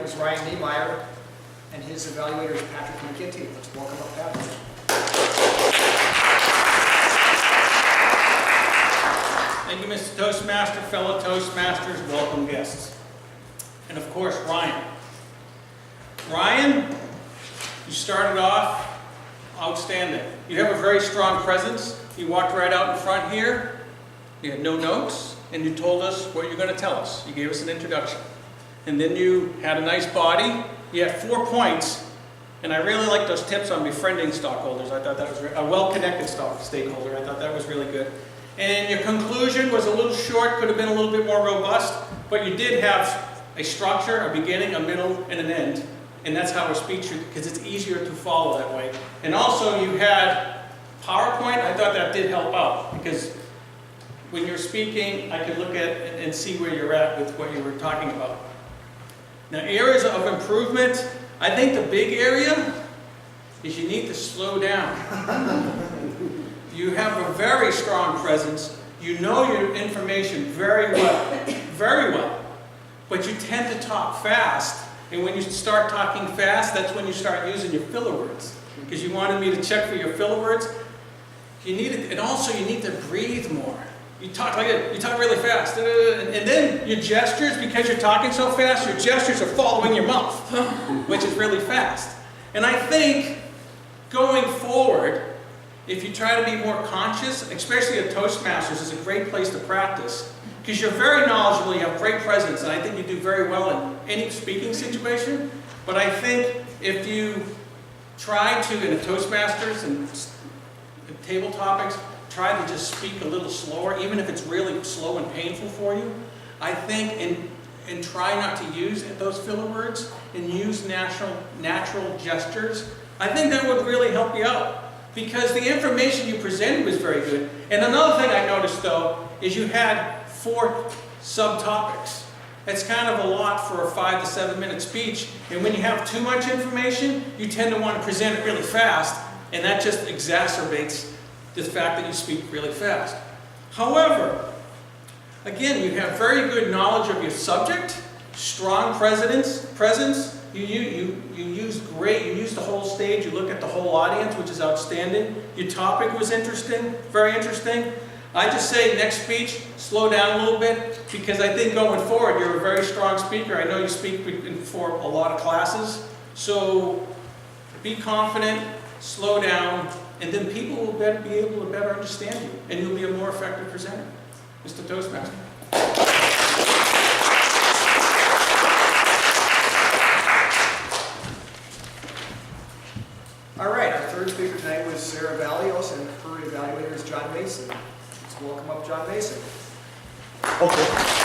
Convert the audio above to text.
is Ryan Niemeyer, and his evaluator is Patrick McGinty. Let's welcome up Patrick. Thank you, Mr. Toastmaster, fellow Toastmasters, welcome guests. And of course, Ryan. Ryan, you started off outstanding. You have a very strong presence. You walked right out in front here. You had no notes, and you told us what you're going to tell us. You gave us an introduction. And then you had a nice body. You had 4 points. And I really like those tips on befriending stockholders. I thought that was a well-connected stakeholder. I thought that was really good. And your conclusion was a little short, could have been a little bit more robust, but you did have a structure, a beginning, a middle, and an end. And that's how a speech should, because it's easier to follow that way. And also you had PowerPoint. I thought that did help out, because when you're speaking, I could look at and see where you're at with what you were talking about. Now, areas of improvement, I think the big area is you need to slow down. You have a very strong presence. You know your information very well, but you tend to talk fast. And when you start talking fast, that's when you start using your filler words. Because you wanted me to check for your filler words. You need it, and also you need to breathe more. You talk like it. You talk really fast. And then your gestures, because you're talking so fast, your gestures are following your mouth, which is really fast. And I think going forward, if you try to be more conscious, especially at Toastmasters, is a great place to practice. Because you're very knowledgeable, you have great presence, and I think you do very well in any speaking situation. But I think if you try to, in the Toastmasters and table topics, try to just speak a little slower, even if it's really slow and painful for you. I think, and try not to use those filler words, and use natural gestures. I think that would really help you out. Because the information you presented was very good. And another thing I noticed, though, is you had 4 subtopics. That's kind of a lot for a 5 to 7 minute speech. And when you have too much information, you tend to want to present it really fast. And that just exacerbates the fact that you speak really fast. However, again, you have very good knowledge of your subject, strong presence. You used the whole stage. You look at the whole audience, which is outstanding. Your topic was interesting, very interesting. I just say next speech, slow down a little bit, because I think going forward, you're a very strong speaker. I know you speak for a lot of classes. So be confident, slow down, and then people will be able to better understand you, and you'll be a more effective presenter. Mr. Toastmaster. All right, our third speaker tonight was Sarah Valios, and her evaluator is John Mason. Let's welcome up John Mason. Okay.